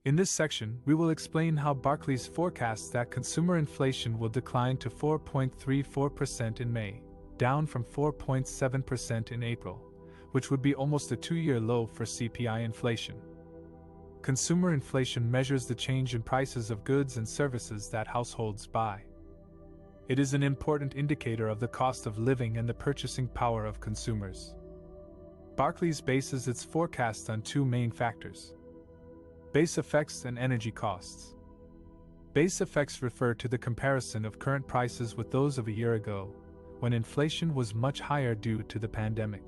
In this section, we will explain how Barclays forecasts that consumer inflation will decline to 4.34% in May, down from 4.7% in April, which would be almost a two-year low for CPI inflation. Consumer inflation measures the change in prices of goods and services that households buy. It is an important indicator of the cost of living and the purchasing power of consumers. Barclays bases its forecast on two main factors: base effects and energy costs. Base effects refer to the comparison of current prices with those of a year ago, when inflation was much higher due to the pandemic.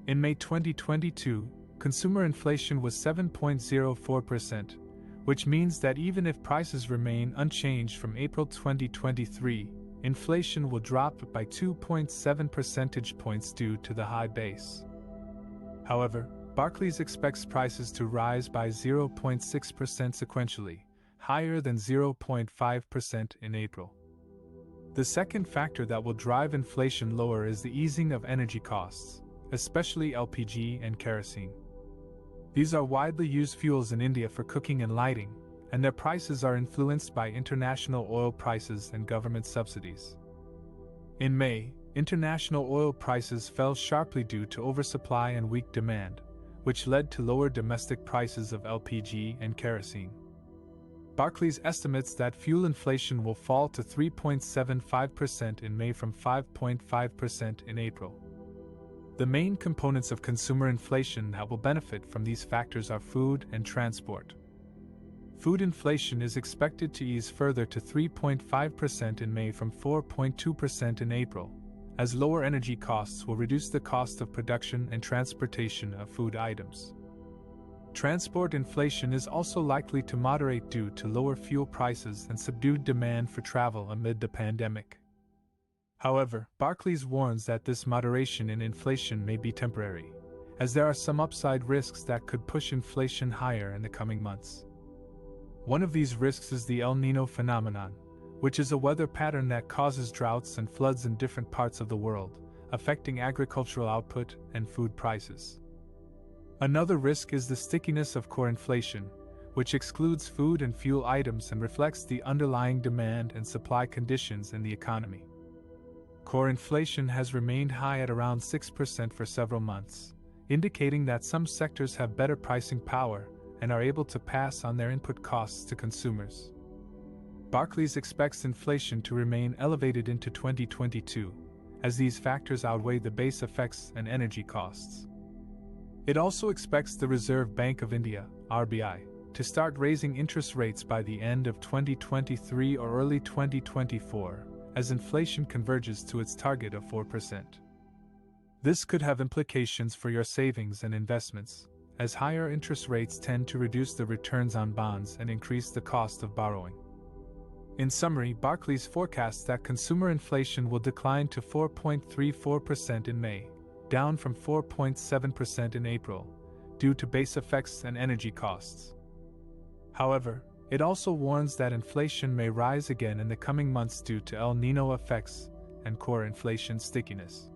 In May 2022, consumer inflation was 7.04%, which means that even if prices remain unchanged from April 2023, inflation will drop by 2.7 percentage points due to the high base. However, Barclays expects prices to rise by 0.6% sequentially, higher than 0.5% in April. The second factor that will drive inflation lower is the easing of energy costs, especially LPG and kerosene. These are widely used fuels in India for cooking and lighting, and their prices are influenced by international oil prices and government subsidies. In May, international oil prices fell sharply due to oversupply and weak demand, which led to lower domestic prices of LPG and kerosene. Barclays estimates that fuel inflation will fall to 3.75% in May from 5.5% in April. The main components of consumer inflation that will benefit from these factors are food and transport. Food inflation is expected to ease further to 3.5% in May from 4.2% in April, as lower energy costs will reduce the cost of production and transportation of food items. Transport inflation is also likely to moderate due to lower fuel prices and subdued demand for travel amid the pandemic. However, Barclays warns that this moderation in inflation may be temporary, as there are some upside risks that could push inflation higher in the coming months. One of these risks is the El Niño phenomenon, which is a weather pattern that causes droughts and floods in different parts of the world, affecting agricultural output and food prices. Another risk is the stickiness of core inflation, which excludes food and fuel items and reflects the underlying demand and supply conditions in the economy. Core inflation has remained high at around 6% for several months, indicating that some sectors have better pricing power and are able to pass on their input costs to consumers. Barclays expects inflation to remain elevated into 2022, as these factors outweigh the base effects and energy costs. It also expects the Reserve Bank of India, RBI, to start raising interest rates by the end of 2023 or early 2024, as inflation converges to its target of 4%. This could have implications for your savings and investments, as higher interest rates tend to reduce the returns on bonds and increase the cost of borrowing. In summary, Barclays forecasts that consumer inflation will decline to 4.34% in May, down from 4.7% in April, due to base effects and energy costs. However, it also warns that inflation may rise again in the coming months due to El Niño effects and core inflation stickiness.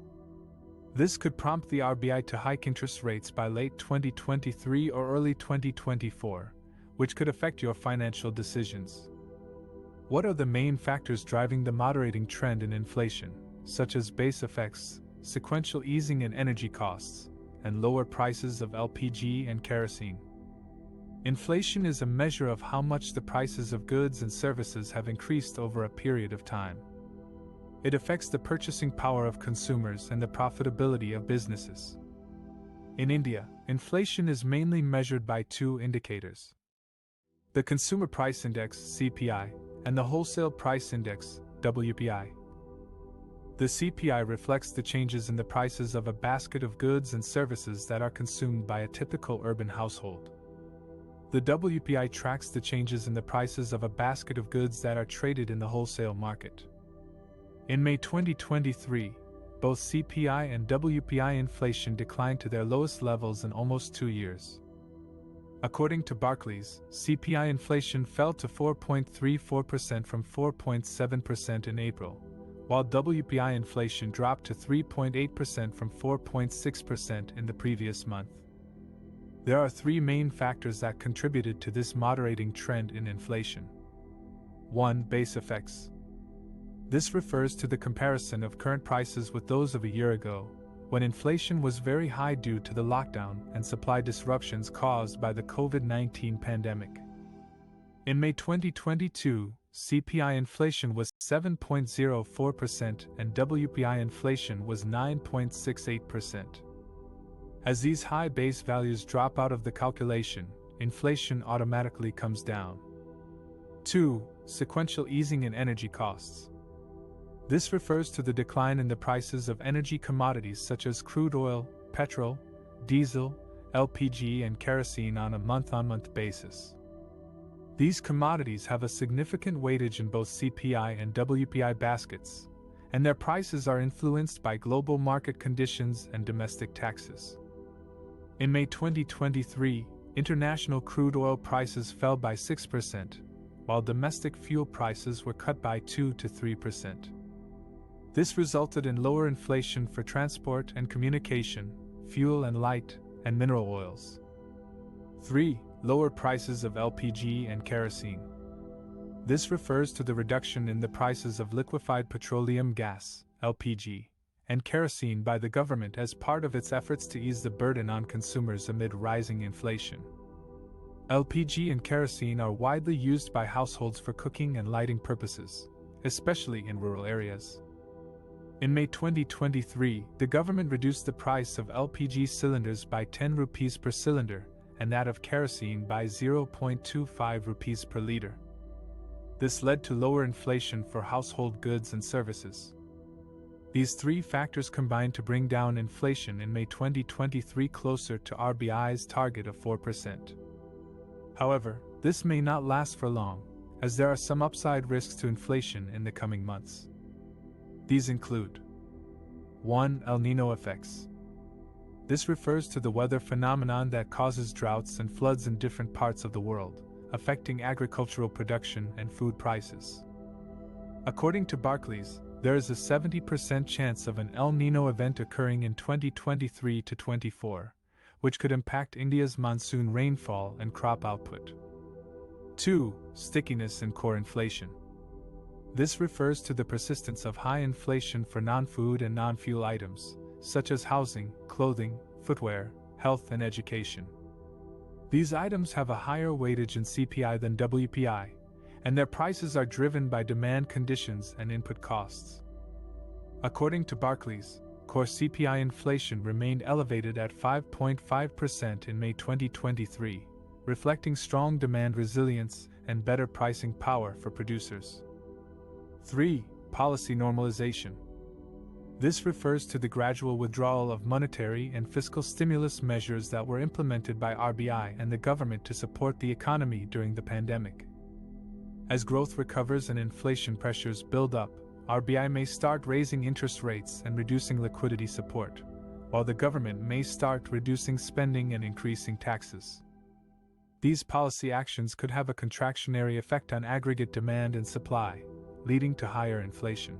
This could prompt the RBI to hike interest rates by late 2023 or early 2024, which could affect your financial decisions. What are the main factors driving the moderating trend in inflation, such as base effects, sequential easing in energy costs, and lower prices of LPG and kerosene? Inflation is a measure of how much the prices of goods and services have increased over a period of time. It affects the purchasing power of consumers and the profitability of businesses. In India, inflation is mainly measured by two indicators: the Consumer Price Index (CPI) and the Wholesale Price Index (WPI). The CPI reflects the changes in the prices of a basket of goods and services that are consumed by a typical urban household. The WPI tracks the changes in the prices of a basket of goods that are traded in the wholesale market. In May 2023, both CPI and WPI inflation declined to their lowest levels in almost 2 years. According to Barclays, CPI inflation fell to 4.34% from 4.7% in April, while WPI inflation dropped to 3.8% from 4.6% in the previous month. There are three main factors that contributed to this moderating trend in inflation. 1. Base effects. This refers to the comparison of current prices with those of a year ago, when inflation was very high due to the lockdown and supply disruptions caused by the COVID-19 pandemic. In May 2022, CPI inflation was 7.04% and WPI inflation was 9.68%. As these high base values drop out of the calculation, inflation automatically comes down. 2. Sequential easing in energy costs. This refers to the decline in the prices of energy commodities such as crude oil, petrol, diesel, LPG, and kerosene on a month-on-month basis. These commodities have a significant weightage in both CPI and WPI baskets, and their prices are influenced by global market conditions and domestic taxes. In May 2023, international crude oil prices fell by 6%, while domestic fuel prices were cut by 2 to 3%. This resulted in lower inflation for transport and communication, fuel and light, and mineral oils. 3. Lower prices of LPG and kerosene. This refers to the reduction in the prices of liquefied petroleum gas, LPG, and kerosene by the government as part of its efforts to ease the burden on consumers amid rising inflation. LPG and kerosene are widely used by households for cooking and lighting purposes, especially in rural areas. In May 2023, the government reduced the price of LPG cylinders by 10 rupees per cylinder and that of kerosene by 0.25 rupees per liter. This led to lower inflation for household goods and services. These three factors combined to bring down inflation in May 2023 closer to RBI's target of 4%. However, this may not last for long, as there are some upside risks to inflation in the coming months. These include 1. El Niño effects. This refers to the weather phenomenon that causes droughts and floods in different parts of the world, affecting agricultural production and food prices. According to Barclays, there is a 70% chance of an El Niño event occurring in 2023 to 24, which could impact India's monsoon rainfall and crop output. 2. Stickiness in core inflation. This refers to the persistence of high inflation for non-food and non-fuel items, such as housing, clothing, footwear, health, and education. These items have a higher weightage in CPI than WPI, and their prices are driven by demand conditions and input costs. According to Barclays, core CPI inflation remained elevated at 5.5% in May 2023, reflecting strong demand resilience and better pricing power for producers. 3. Policy normalization. This refers to the gradual withdrawal of monetary and fiscal stimulus measures that were implemented by RBI and the government to support the economy during the pandemic. As growth recovers and inflation pressures build up, RBI may start raising interest rates and reducing liquidity support, while the government may start reducing spending and increasing taxes. These policy actions could have a contractionary effect on aggregate demand and supply, leading to higher inflation.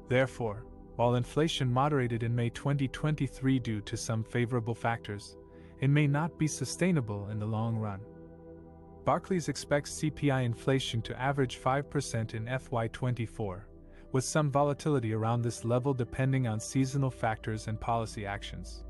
Therefore, while inflation moderated in May 2023 due to some favorable factors, it may not be sustainable in the long run. Barclays expects CPI inflation to average 5% in FY24, with some volatility around this level depending on seasonal factors and policy actions.